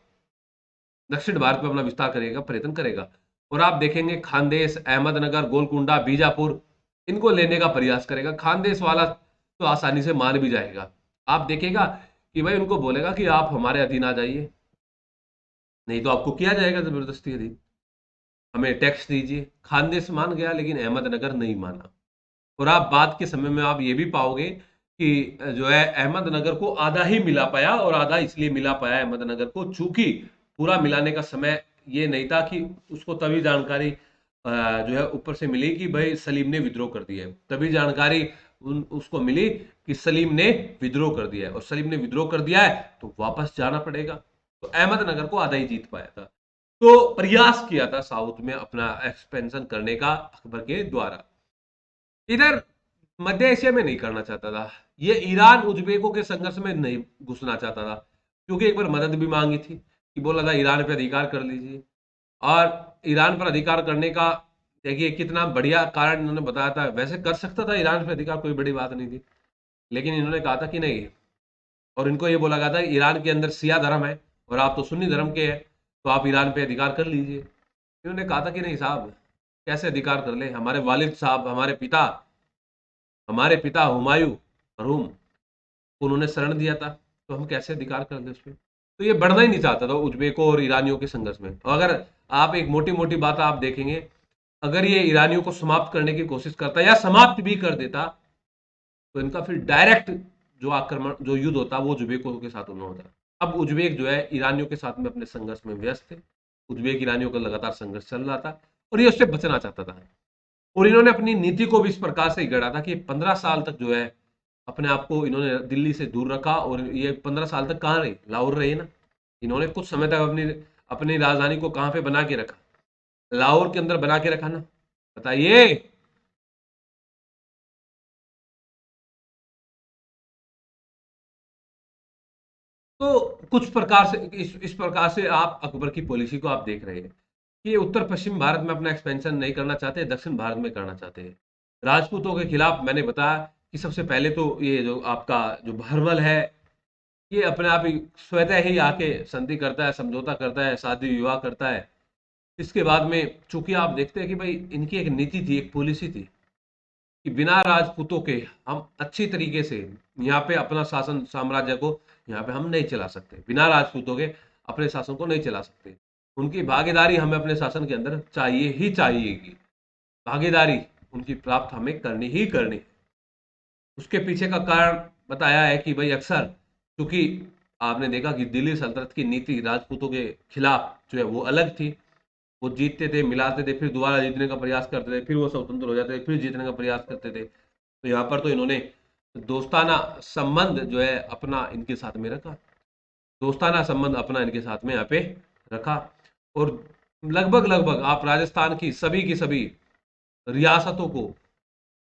दक्षिण भारत में अपना विस्तार करेगा, पर्यटन करेगा। और आप देखेंगे खानदेश, अहमदनगर, गोलकुंडा, बीजापुर, इनको लेने का प्रयास करेगा। खानदेश वाला तो आसानी से मान भी जाएगा, आप देखेगा कि भाई उनको बोलेगा कि आप हमारे अधीन आ जाइए, नहीं तो आपको किया जाएगा जबरदस्ती अधीन, हमें टैक्स दीजिए। खानदेश मान गया लेकिन अहमदनगर नहीं माना। और आप बाद के समय में आप ये भी पाओगे कि जो है अहमदनगर को आधा ही मिला पाया, और आधा इसलिए मिला पाया अहमदनगर को चूंकि पूरा मिलाने का समय ये नहीं था कि उसको तभी जानकारी जो है ऊपर से मिली कि भाई सलीम ने विद्रोह कर दिया है, तभी जानकारी उसको मिली कि सलीम ने विद्रोह कर दिया है, और सलीम ने विद्रोह कर दिया है तो वापस जाना पड़ेगा। तो अहमदनगर को आधा ही जीत पाया था। तो प्रयास किया था साउथ में अपना एक्सपेंशन करने का अकबर के द्वारा। इधर मध्य एशिया में नहीं करना चाहता था, ये ईरान उज्बेकों के संघर्ष में नहीं घुसना चाहता था, क्योंकि एक बार मदद भी मांगी थी कि बोला था ईरान पे अधिकार कर लीजिए। और ईरान पर अधिकार करने का देखिए कितना बढ़िया कारण इन्होंने बताया था। वैसे कर सकता था ईरान पे अधिकार, कोई बड़ी बात नहीं थी, लेकिन इन्होंने कहा था कि नहीं, और इनको ये बोला गया था ईरान के अंदर सिया धर्म है और आप तो सुन्नी धर्म के हैं, तो आप ईरान पे अधिकार कर लीजिए। इन्होंने कहा था कि नहीं साहब, कैसे अधिकार कर ले, हमारे वालिद साहब, हमारे पिता हुमायूं मरहूम, उन्होंने शरण दिया था, तो हम कैसे अधिकार कर ले उस पर। तो ये बढ़ना ही नहीं चाहता था उज्बेकों और ईरानियों के संघर्ष में। और अगर आप एक मोटी मोटी बात आप देखेंगे, अगर ये ईरानियों को समाप्त करने की कोशिश करता या समाप्त भी कर देता, तो इनका फिर डायरेक्ट जो आक्रमण, जो युद्ध होता, वो उज्बेकों के साथ उन्होंने होता। अब उज्बेक जो है ईरानियों के साथ में अपने संघर्ष में व्यस्त थे, उज्बेक ईरानियों का लगातार संघर्ष चल रहा था और ये उससे बचना चाहता था। और इन्होंने अपनी नीति को भी इस प्रकार से गढ़ा था कि 15 साल तक जो है अपने आप को इन्होंने दिल्ली से दूर रखा। और ये 15 साल तक कहाँ रहे? लाहौर रहे ना। इन्होंने कुछ समय तक अपनी अपनी राजधानी को कहाँ पे बना के रखा? लाहौर के अंदर बना के रखा ना। बताइए। तो कुछ प्रकार से इस प्रकार से आप अकबर की पॉलिसी को आप देख रहे हैं कि ये उत्तर पश्चिम भारत में अपना एक्सपेंशन नहीं करना चाहते, दक्षिण भारत में करना चाहते हैं। राजपूतों के खिलाफ मैंने बताया कि सबसे पहले तो ये जो आपका जो भरमल है, ये अपने आप ही स्वतः ही आके संधि करता है, समझौता करता है, शादी विवाह करता है। इसके बाद में चूंकि आप देखते हैं कि भाई इनकी एक नीति थी, एक पॉलिसी थी कि बिना राजपूतों के हम अच्छी तरीके से यहाँ पे अपना शासन साम्राज्य को यहाँ पे हम नहीं चला सकते, बिना राजपूतों के अपने शासन को नहीं चला सकते। उनकी भागीदारी हमें अपने शासन के अंदर चाहिए ही चाहिएगी, भागीदारी उनकी प्राप्त हमें करनी ही करनी है। उसके पीछे का कारण बताया है कि भाई अक्सर क्योंकि आपने देखा कि दिल्ली सल्तनत की नीति राजपूतों के खिलाफ जो है वो अलग थी, वो जीतते थे, मिलाते थे, फिर दोबारा जीतने का प्रयास करते थे, फिर वो स्वतंत्र हो जाते थे, फिर जीतने का प्रयास करते थे। तो यहाँ पर तो इन्होंने दोस्ताना संबंध जो है अपना इनके साथ में रखा, दोस्ताना संबंध अपना इनके साथ में यहाँ पे रखा। और लगभग लगभग आप राजस्थान की सभी रियासतों को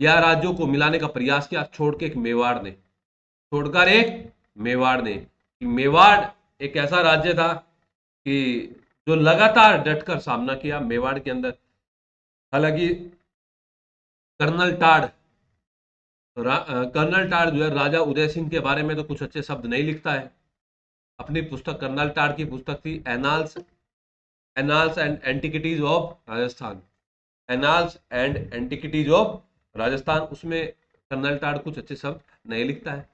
या राज्यों को मिलाने का प्रयास किया, छोड़कर एक मेवाड़ ने। मेवाड़ एक ऐसा राज्य था कि जो लगातार डटकर सामना किया मेवाड़ के अंदर। हालांकि कर्नल टाड कर्नल टाड जो है राजा उदय सिंह के बारे में तो कुछ अच्छे शब्द नहीं लिखता है। अपनी पुस्तक, कर्नल टाड की पुस्तक थी annals annals and antiquities of Rajasthan, annals and antiquities of Rajasthan, उसमें कर्नल टाड कुछ अच्छे शब्द नहीं लिखता है।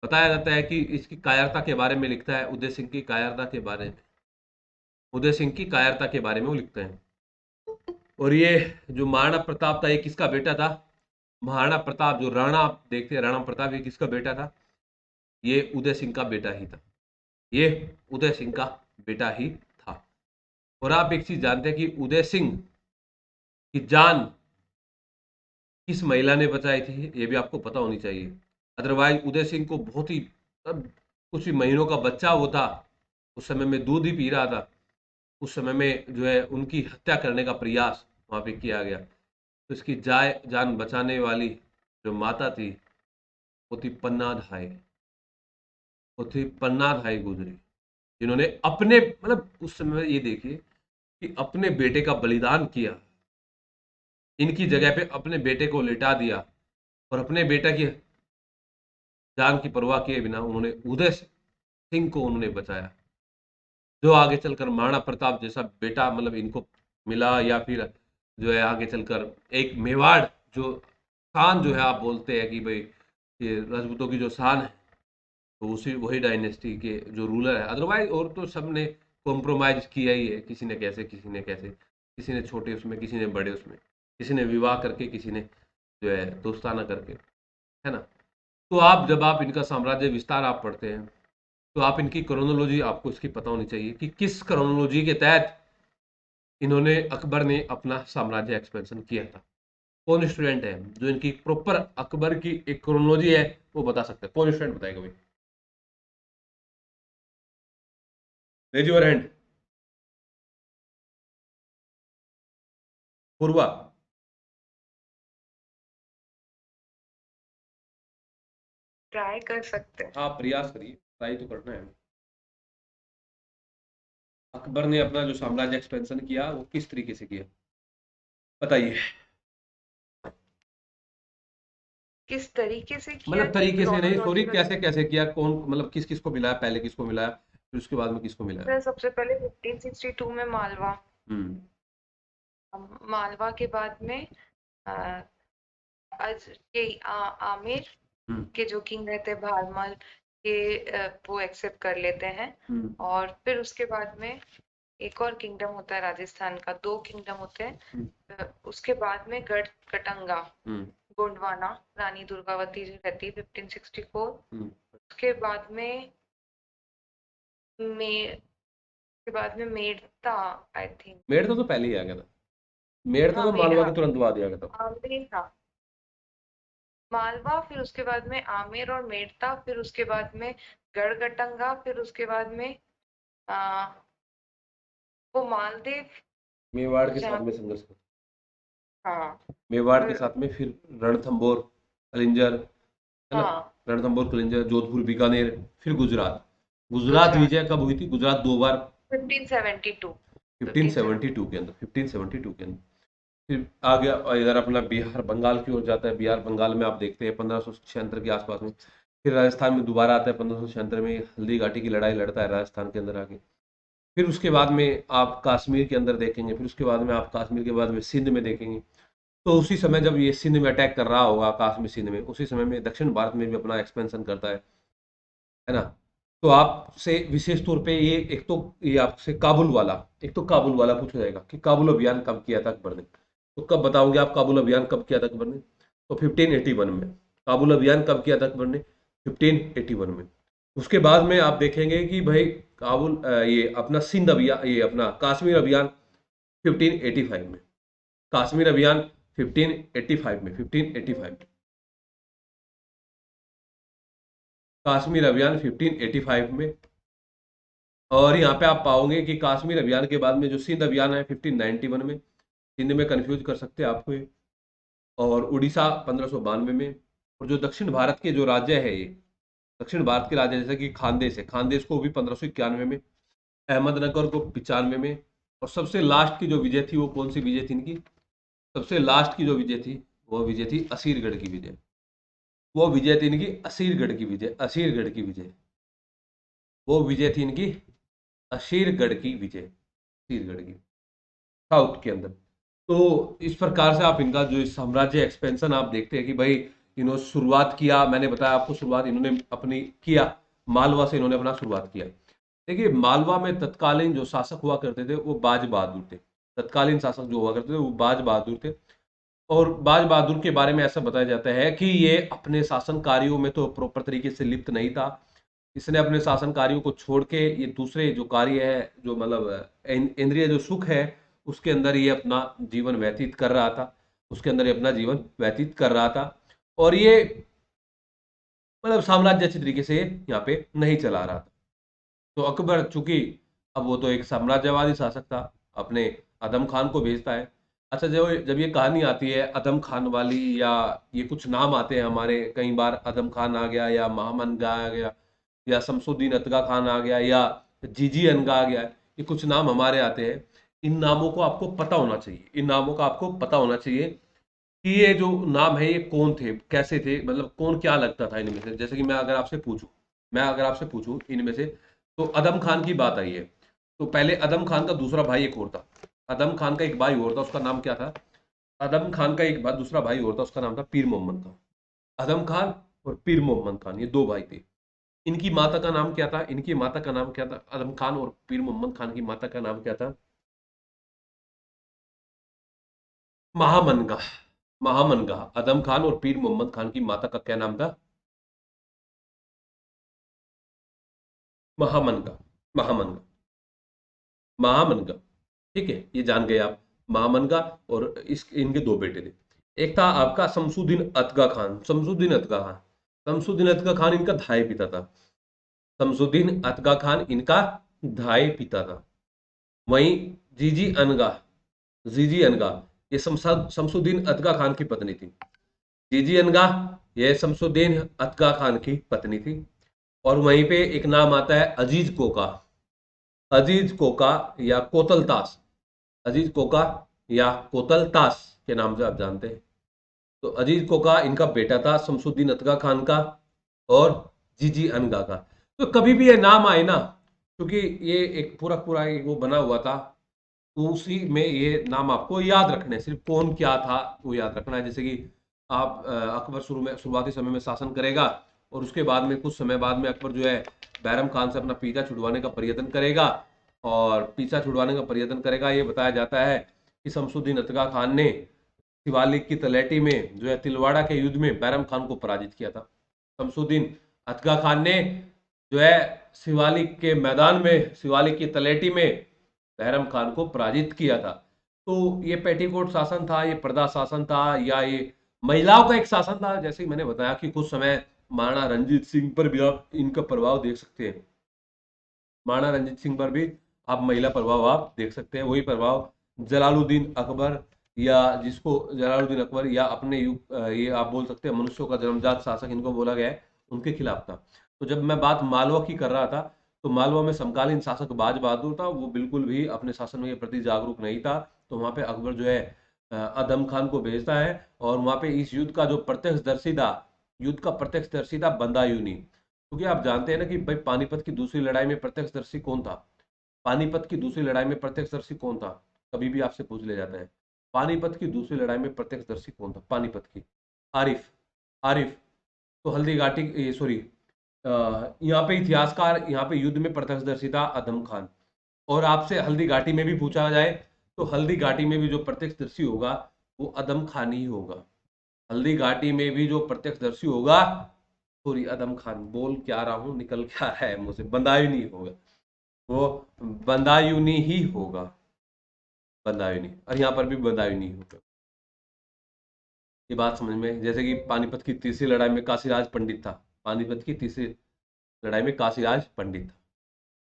बताया जाता है कि इसकी कायरता के बारे में लिखता है, उदय सिंह की कायरता के बारे में, उदय सिंह की कायरता के बारे में वो लिखते हैं। और ये जो महाराणा प्रताप था, ये किसका बेटा था? महाराणा प्रताप, जो राणा आप देखते हैं राणा प्रताप, ये किसका बेटा था? ये उदय सिंह का बेटा ही था, ये उदय सिंह का बेटा ही था। और आप एक चीज जानते हैं कि उदय सिंह की जान किस महिला ने बचाई थी, ये भी आपको पता होनी चाहिए। अदरवाइज उदय सिंह को बहुत ही, तब कुछ ही महीनों का बच्चा वो था, उस समय में दूध ही पी रहा था, उस समय में जो है उनकी हत्या करने का प्रयास वहां पे किया गया। तो इसकी जान बचाने वाली जो माता थी वो थी पन्ना धाय, वो थी पन्ना धाय गुजरी, जिन्होंने अपने मतलब उस समय ये देखिए कि अपने बेटे का बलिदान किया, इनकी जगह पे अपने बेटे को लिटा दिया और अपने बेटा की जान की परवाह किए बिना उन्होंने उदय सिंह को उन्होंने बचाया, जो आगे चलकर महाराणा प्रताप जैसा बेटा मतलब इनको मिला, या फिर जो है आगे चलकर एक मेवाड़ जो शान जो है, आप बोलते हैं कि भाई ये राजपूतों की जो शान है, तो उसी वही डायनेस्टी के जो रूलर है। अदरवाइज और तो सब ने कॉम्प्रोमाइज किया ही है, किसी ने कैसे, किसी ने कैसे, किसी ने छोटे उसमें, किसी ने बड़े उसमें, किसी ने विवाह करके, किसी ने जो है दोस्ताना करके, है ना। तो आप जब आप इनका साम्राज्य विस्तार आप पढ़ते हैं तो आप इनकी क्रोनोलॉजी आपको इसकी पता होनी चाहिए कि किस क्रोनोलॉजी के तहत इन्होंने, अकबर ने अपना साम्राज्य एक्सपेंशन किया था। कौन स्टूडेंट है जो इनकी प्रॉपर अकबर की एक क्रोनोलॉजी है वो बता सकता है? कौन स्टूडेंट बताएगा भाई? Raise your hand. Purva. Try कर सकते हैं। हाँ प्रयास करिए, ट्राई तो करना है। अकबर ने अपना जो साम्राज्य एक्सपेंशन किया वो किस तरीके से किया, बताइए। किस तरीके से किया मतलब कि तरीके से नहीं, सॉरी, क्रोनोलॉजी कैसे बताइए। कैसे किया, कौन मतलब किस किस को मिलाया, पहले किसको मिलाया, फिर उसके बाद में किसको मिलाया? सर सबसे पहले 1562 में मालवा, हम्म। मालवा के बाद में अ, अज के आमिर हम्म। के जो किंग रहते हैं भारमल के, वो एक्सेप्ट कर लेते हैं। हम्म। और फिर उसके बाद में एक और किंगडम होता है राजस्थान का, दो किंगडम होते हैं। हम्म। उसके बाद में गढ़ कटंगा, हम्म। गोंडवाना, रानी दुर्गावती जो रहती है 1564। हम्म। उसके बाद में मेड़ता, आई थिंक। मेड़ता तो पहले ही आ गया था, मेड़ता हाँ तो मेड़ मालवा हाँ के तुरंत बाद ही आ गया था। आमेर था, मालवा, फिर उसके बाद में आमेर और मेड़ता, फिर उसके बाद में गढ़गटंगा, फिर उसके बाद में आ, वो मालदेव मेवाड़ के साथ जहाँ। में संघर्ष कर, हाँ मेवाड़ के फिर साथ में फिर रणथंबोर, कलिंजर, है ना, हाँ रणथंबोर, कलिंजर, जोधपुर, बीकानेर, फिर गुजरात। गुजरात गुजरात विजय कब हुई थी? गुजरात दो बार, 1572, 1572 के अंदर, 1572 के अंदर। फिर आ गया और इधर अपना बिहार बंगाल की ओर जाता है, बिहार बंगाल में आप देखते हैं 1576 के आसपास में। फिर राजस्थान में दोबारा आता है 1576 में, हल्दी घाटी की लड़ाई लड़ता है राजस्थान के अंदर आके। फिर उसके बाद में आप कश्मीर के अंदर देखेंगे, फिर उसके बाद में आप कश्मीर के बाद में सिंध में देखेंगे। तो उसी समय जब ये सिंध में अटैक कर रहा होगा, कश्मीर सिंध में, उसी समय में दक्षिण भारत में भी अपना एक्सपेंशन करता है ना। तो आपसे विशेष तौर पे ये एक तो ये आपसे काबुल वाला, एक तो काबुल वाला पूछा जाएगा कि काबुल अभियान कब किया था अकबर ने। तो कब बताओगे आप काबुल अभियान कब किया था अकबर ने? तो 1581 में। काबुल अभियान कब किया था अकबर ने? 1581 में। उसके बाद में आप देखेंगे कि भाई काबुल ये अपना सिंध अभियान, ये अपना कश्मीर अभियान 1585 में। कश्मीर अभियान 1585 में, 1585 कश्मीर अभियान 1585 में। और यहाँ पे आप पाओगे कि कश्मीर अभियान के बाद में जो सिंध अभियान है 1591 में, सिंध में कंफ्यूज कर सकते हैं आपको ये, और उड़ीसा 1592 में। और जो दक्षिण भारत के जो राज्य है, ये दक्षिण भारत के राज्य जैसे कि खानदेश है, खानदेश को भी 1591 में, अहमदनगर को 95 में। और सबसे लास्ट की जो विजय थी वो कौन सी विजय थी इनकी? सबसे लास्ट की जो विजय थी वो विजय थी असीरगढ़ की विजय। वो विजय थी इनकी असीरगढ़ की विजय, असीरगढ़ की विजय। वो विजय थी इनकी असीरगढ़ की विजय, असीरगढ़ की, साउथ के अंदर। तो इस प्रकार से आप इनका जो साम्राज्य एक्सपेंशन आप देखते हैं कि भाई इन्होंने शुरुआत किया, मैंने बताया आपको शुरुआत इन्होंने अपनी किया, मालवा से इन्होंने अपना शुरुआत किया। देखिए मालवा में तत्कालीन जो शासक हुआ करते थे वो बाज बहादुर थे, तत्कालीन शासक जो हुआ करते थे वो बाज बहादुर थे। और बाज बहादुर के बारे में ऐसा बताया जाता है कि ये अपने शासन कार्यों में तो प्रॉपर तरीके से लिप्त नहीं था। इसने अपने शासन कार्यों को छोड़ के ये दूसरे जो कार्य है, जो मतलब इंद्रिय जो सुख है, उसके अंदर ये अपना जीवन व्यतीत कर रहा था, उसके अंदर ये अपना जीवन व्यतीत कर रहा था। और ये मतलब साम्राज्य अच्छी तरीके से यहाँ पे नहीं चला रहा था। तो अकबर चूंकि अब वो तो एक साम्राज्यवादी शासक था, अपने अदम खान को भेजता है। अच्छा, जब जब ये कहानी आती है अदम खान वाली, या ये कुछ नाम आते हैं हमारे, कई बार अदम खान आ गया या महामन गा आ गया या शमसुद्दीन अतगा खान आ गया या जीजी अनगा आ गया, ये कुछ नाम हमारे आते हैं। इन नामों को आपको पता होना चाहिए, इन नामों का आपको पता होना चाहिए कि ये जो नाम है ये कौन थे, कैसे थे, मतलब कौन क्या लगता था इनमें से। जैसे कि मैं अगर आपसे पूछूं इनमें से, तो अदम खान की बात आई है, तो पहले अदम खान का दूसरा भाई एक और था, अदम खान का एक भाई और था, उसका नाम क्या था? अदम खान का एक दूसरा भाई और था, उसका नाम था पीर मोहम्मद खान। अदम खान और पीर मोहम्मद खान, ये दो भाई थे। इनकी माता का नाम क्या था? इनकी माता का नाम क्या था? अदम खान और पीर मोहम्मद खान की माता का नाम क्या था? महामनगा, महामनगा। अदम खान और पीर मोहम्मद खान की माता का क्या नाम था? महामनगा, महामनगा, महामनगा। ठीक है, ये जान गए आप, महामनगा। और इस इनके दो बेटे थे। एक था आपका शमसुद्दीन अतगा खान, शमसुद्दीन अतगा खान, शमसुद्दीन अतगा खान इनका धाई पिता था, शमसुद्दीन अतगा खान इनका धाई पिता था। वहीं जीजी अनगा, जीजी अनगा, ये शमसुद्दीन अतगा खान की पत्नी थी। जीजी अनगा ये शमसुद्दीन अतगा खान की पत्नी थी। और वहीं पे एक नाम आता है अजीज कोका, अजीज कोका या कोतलतास, अजीज कोका या कोतलतास के नाम से आप जानते हैं। तो अजीज कोका इनका बेटा था शमसुद्दीन अतगा खान का, और जीजी अनगा का। तो कभी भी ये नाम आए ना, क्योंकि ये एक पूरा पूरा एक वो बना हुआ था, तो उसी में ये नाम आपको याद रखने हैं, सिर्फ कौन क्या था वो याद रखना है। जैसे कि आप अकबर शुरुआती समय में शासन करेगा, और उसके बाद में कुछ समय बाद में अकबर जो है बैरम खान से अपना पीछा छुड़वाने का प्रयत्न करेगा। और पीछा छुड़वाने का प्रयत्न करेगा, ये बताया जाता है कि शमसुद्दीन अतगा खान ने शिवालिक की तलैटी में जो है तिलवाड़ा के युद्ध में बैरम खान को पराजित किया था। शमसुद्दीन अतगा खान ने जो है शिवालिक के मैदान में, शिवालिक की तलैटी में बैरम खान को पराजित किया था। तो ये पेटीकोट शासन था, ये पर्दा शासन था, या ये महिलाओं का एक शासन था? जैसे कि मैंने बताया कि कुछ समय महाराणा रंजीत सिंह पर भी आप इनका प्रभाव देख सकते हैं, महाराणा रंजीत सिंह पर भी आप महिला प्रभाव आप देख सकते हैं। वही प्रभाव जलालुद्दीन अकबर, या जिसको जलालुद्दीन अकबर या अपने युग, ये आप बोल सकते हैं मनुष्यों का जन्मजात शासक इनको बोला गया है, उनके खिलाफ था। तो जब मैं बात मालवा की कर रहा था, तो मालवा में समकालीन शासक बाज बहादुर था, वो बिल्कुल भी अपने शासन के प्रति जागरूक नहीं था। तो वहां पे अकबर जो है अदम खान को भेजता है, और वहां पे इस युद्ध का जो प्रत्यक्षदर्शी था, युद्ध का प्रत्यक्षदर्शी था बंदायूनी। क्योंकि आप जानते हैं ना कि भाई पानीपत की दूसरी लड़ाई में प्रत्यक्षदर्शी कौन था? पानीपत की दूसरी लड़ाई में प्रत्यक्षदर्शी कौन था? कभी भी आपसे पूछ लिया जाता है, पानीपत की दूसरी लड़ाई में प्रत्यक्षदर्शी कौन था पानीपत की? आरिफ, आरिफ। तो हल्दी घाटी, सॉरी, यहाँ पे इतिहासकार, यहाँ पे युद्ध में प्रत्यक्षदर्शी था अदम खान। और आपसे हल्दी घाटी में भी पूछा जाए, तो हल्दी घाटी में भी जो प्रत्यक्षदर्शी होगा वो अदम खान ही होगा। हल्दी घाटी में भी जो प्रत्यक्षदर्शी होगा, सॉरी अदम खान बोल क्या रहा हूं, निकल क्या रहा है मुंह से, बंदायूनी होगा, वो बंदायूनी ही होगा, बंदायो नहीं, और यहाँ पर भी बंदायो नहीं होगा। ये बात समझ में, जैसे कि पानीपत की तीसरी लड़ाई में काशीराज पंडित था, पानीपत की तीसरी लड़ाई में काशीराज पंडित था,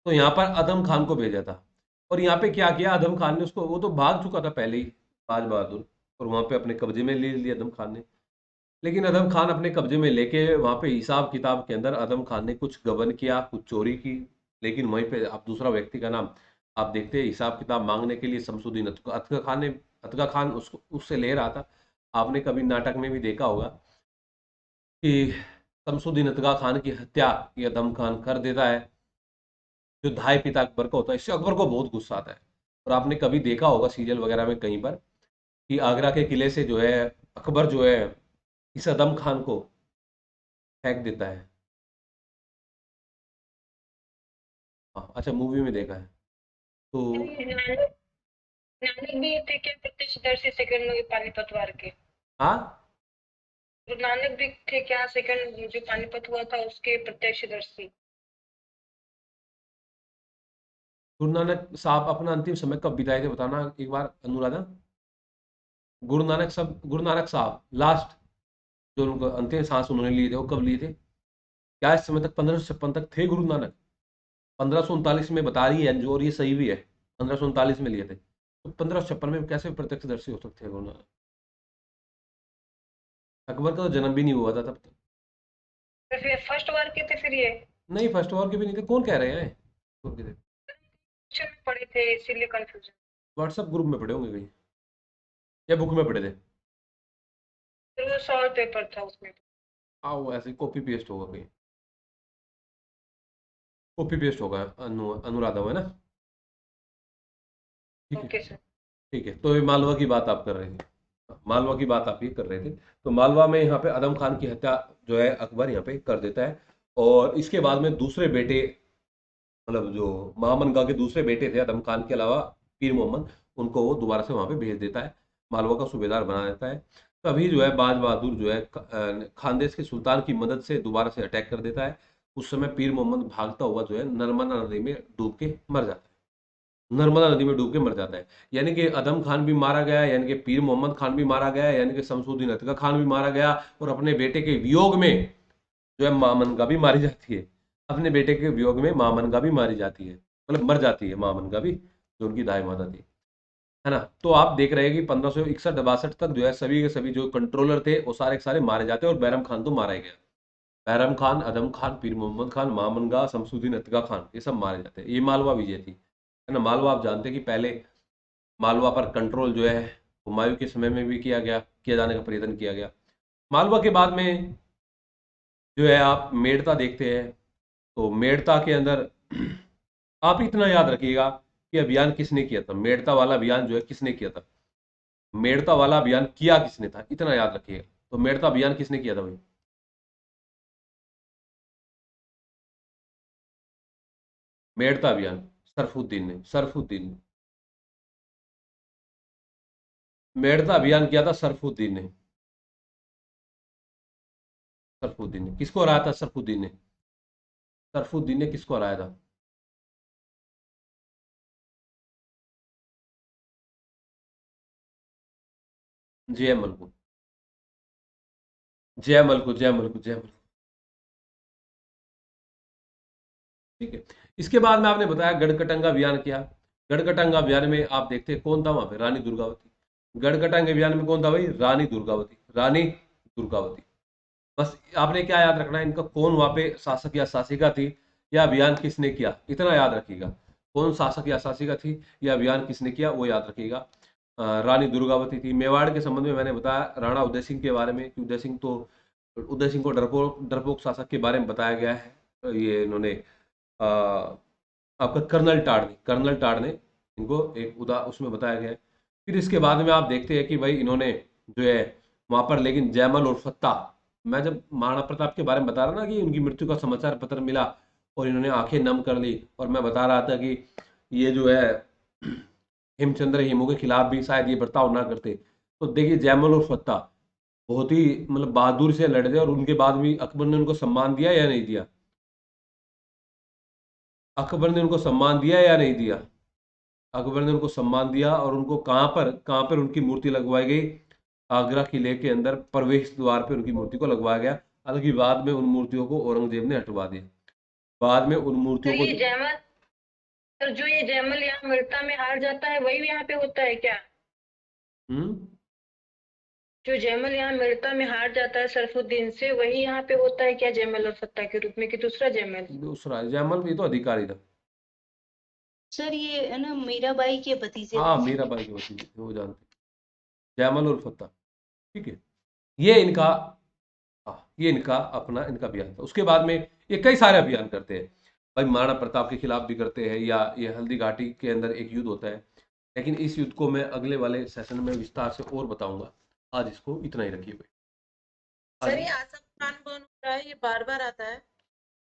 तो यहाँ पर अदम खान को भेजा था। और यहाँ पे क्या किया अदम खान ने, उसको, वो तो भाग चुका था पहले ही, बाज बहादुर, और वहां पे अपने कब्जे में ले लिया अदम खान ने। लेकिन अदम खान अपने कब्जे में लेके वहां पे हिसाब किताब के अंदर अदम खान ने कुछ गबन किया, कुछ चोरी की। लेकिन वहीं पे आप दूसरा व्यक्ति का नाम आप देखते हैं, हिसाब किताब मांगने के लिए शमसुद्दीन अतका खान ने, अतका खान उसको उससे ले रहा था। आपने कभी नाटक में भी देखा होगा कि शमसुद्दीन अतगा खान की हत्या ये अदम खान कर देता है, जो धाय पिता अकबर का होता है। इससे अकबर को बहुत गुस्सा आता है। और आपने कभी देखा होगा सीरियल वगैरह में कहीं पर कि आगरा के किले से जो है अकबर जो है इस अदम खान को फेंक देता है। हाँ, अच्छा, मूवी में देखा है तो। नानक नानक भी थे क्या प्रत्यक्षदर्शी सेकंड पानीपत वार के? हाँ, गुरु नानक भी थे क्या सेकंड जो पानीपत हुआ था उसके प्रत्यक्षदर्शी? गुरु नानक साहब अपना अंतिम समय कब बिताए थे बताना एक बार अनुराधा। गुरु नानक साहब लास्ट जो उनको अंतिम सांस उन्होंने लिए थे वो कब लिए थे? क्या इस समय तक 1556 तक थे गुरु नानक? 1539 में बता रही है जो, और ये सही भी है, 1539 में लिए थे, तो 1556 में कैसे प्रत्यक्षदर्शी हो सकते हैं गुरु नानक? अकबर का तो जन्म भी नहीं हुआ था तब तक। तो फिर फर्स्ट वार के थे फिर ये? नहीं, फर्स्ट वॉर के भी नहीं थे, कौन कह रहे हैं? कौन के थे? क्वेश्चन में पढ़े थे इसीलिए कंफ्यूजन। व्हाट्सएप ग्रुप में पढ़े होंगे कहीं, या बुक में पढ़े थे? फिर वो सॉल्व पेपर था उसमें। हाँ, वो ऐसे कॉपी पेस्ट होगा कहीं, कॉपी पेस्ट होगा अनुराधा है ना। ठीक है। Okay sir. ठीक है, तो ये मालवा की बात आप कर रहे थे, मालवा की बात आप ये कर रहे थे। तो मालवा में यहाँ पे आदम खान की हत्या जो है अकबर यहाँ पे कर देता है। और इसके बाद में दूसरे बेटे, मतलब जो महामन गांव के दूसरे बेटे थे आदम खान के अलावा, पीर मोहम्मद, उनको वो दोबारा से वहां पे भेज देता है, मालवा का सूबेदार बना देता है। तभी जो है बाज बहादुर जो है खानदेश के सुल्तान की मदद से दोबारा से अटैक कर देता है। उस समय पीर मोहम्मद भागता हुआ जो है नर्मदा नदी में डूब के मर जाता है, नर्मदा नदी में डूब के मर जाता है। यानी कि अदम खान भी मारा गया, यानी कि पीर मोहम्मद खान भी मारा गया, यानी कि शमसुद्दीन अतका खान भी मारा गया, और अपने बेटे के वियोग में जो है मामनगा भी मारी जाती है। अपने बेटे के वियोग में मामनगा भी मारी जाती है, मतलब मर जाती है मामनगा भी, जो उनकी दाई माता थी, है ना। तो आप देख रहे हैं कि 1561-62 तक जो है सभी के सभी जो कंट्रोलर थे वो सारे के सारे मारे जाते हैं, और बैरम खान तो मारा ही गया। बैरम खान, अदम खान, पीर मोहम्मद खान, मामनगा, शमसुद्दीन अतगा खान, ये सब मारे जाते हैं। ये मालवा विजय थी, है ना। मालवा आप जानते हैं कि पहले मालवा पर कंट्रोल जो है हुमायूं के समय में भी किया जाने का प्रयत्न किया गया। मालवा के बाद में जो है आप मेड़ता देखते हैं, तो मेड़ता के अंदर आप इतना याद रखिएगा कि अभियान किसने किया था, मेड़ता वाला अभियान जो है किसने किया था, मेड़ता वाला अभियान किया किसने था, इतना याद रखिएगा। तो मेड़ता अभियान किसने किया था भाई? मेड़ता अभियान सरफुद्दीन ने मेड़ता अभियान किया था, सरफुद्दीन ने किसको हराया था? सरफुद्दीन ने किसको हराया था? जयमल को, जयमल को। ठीक है। इसके बाद में आपने बताया गढ़कटंगा अभियान किया। गढ़कटंगा अभियान में आप देखते हैं कौन था वहां पे? रानी दुर्गावती। गढ़कटंगा अभियान में कौन था भाई? रानी दुर्गावती। बस आपने क्या याद रखना है, इनका कौन वहां पे शासक या शासिका थी, या अभियान किसने किया, इतना याद रखिएगा। कौन शासक या शासिका थी, या अभियान किसने किया, वो याद रखिएगा। रानी दुर्गावती थी। मेवाड़ के संबंध में मैंने बताया राणा उदय सिंह के बारे में, कि उदय सिंह को डरपोक डरपोक शासक के बारे में बताया गया है। ये इन्होंने अ, आपका कर्नल टाड ने इनको एक उसमें बताया गया है। फिर इसके बाद में आप देखते हैं कि भाई इन्होंने जो है वहां पर, लेकिन जयमल और फत्ता, मैं जब महाराणा प्रताप के बारे में बता रहा ना कि उनकी मृत्यु का समाचार पत्र मिला और इन्होंने आंखें नम कर ली, और मैं बता रहा था कि ये जो है हेमचंद्र हेमू के खिलाफ भी शायद ये बर्ताव ना करते, तो देखिए जयमल और फत्ता बहुत ही मतलब बहादुर से लड़े थे, और उनके बाद भी अकबर ने उनको सम्मान दिया या नहीं दिया? अकबर ने उनको सम्मान दिया या नहीं दिया? अकबर ने उनको सम्मान दिया और उनको कहाँ पर उनकी मूर्ति लगवाई गई? आगरा किले के अंदर प्रवेश द्वार पे उनकी मूर्ति को लगवाया गया। हालांकि बाद में उन मूर्तियों को औरंगजेब ने हटवा दिया। बाद में उन तो मूर्तियों को ये जयमल, तो जो ये जयमल यहाँ मिर्ता में हार जाता है वही यहाँ पे होता है क्या? हम्म जो जयमल यहाँ मिर्ता में हार जाता है सरफुद्दीन से, वही यहाँ पे होता है क्या जयमल और फत्ता के रूप में, कि दूसरा जयमल? दूसरा जयमल भी तो अधिकारी था। सर ये है ना मीराबाई के भतीजे हाँ, थे। मीराबाई के भतीजे थे, वो जानते। जयमल और फत्ता, ठीक है। ये इनका ये इनका अपना इनका अभियान था। उसके बाद में ये कई सारे अभियान करते हैं भाई, महाराणा प्रताप के खिलाफ भी करते हैं, या ये हल्दी घाटी के अंदर एक युद्ध होता है। लेकिन इस युद्ध को मैं अगले वाले सेशन में विस्तार से और बताऊंगा। आज इसको इतना ही रखिए भाई। सर आज ये आसफ खान कौन होता है? ये बार बार आता है।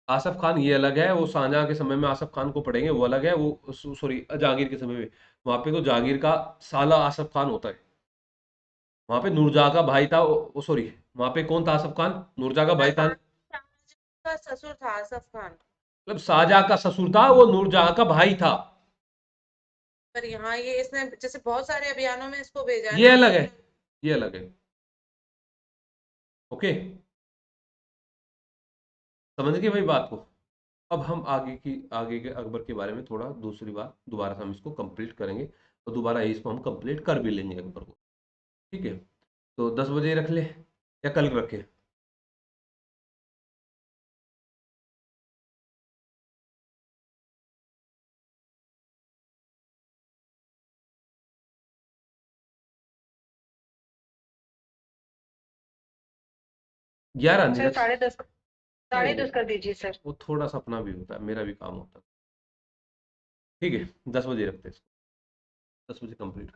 आसफ खान ये अलग है, वो शाहजहां के समय में आसफ खान को पढ़ेंगे, वो अलग है। वो सॉरी, जहांगीर के समय में। वहां पे तो जहांगीर का साला आसफ खान होता है। वहां पे नूरजहां का भाई था, वो सॉरी, वहां पे कौन था आसफ खान? नूरजहां का भाई था। का ससुर था आसफ खान। मतलब शाहजहां का ससुर था, वो नूरजहां का भाई था। पर यहाँ ये इसने जैसे बहुत सारे अभियानों में इसको भेजा है ये ना। अलग है, ये अलग है। ओके, समझ गए भाई बात को? अब हम आगे के अकबर के बारे में थोड़ा दूसरी बार दोबारा से हम इसको कंप्लीट करेंगे, और दोबारा इसको हम कंप्लीट कर भी लेंगे अकबर को। ठीक है, तो 10 बजे रख ले या कल रखे? ग्यारह नहीं सर रख? 10:30, नहीं 10:30 कर दीजिए सर। वो थोड़ा सा अपना भी होता है, मेरा भी काम होता है। ठीक है, 10 बजे रखते हैं इसको, 10 बजे कंप्लीट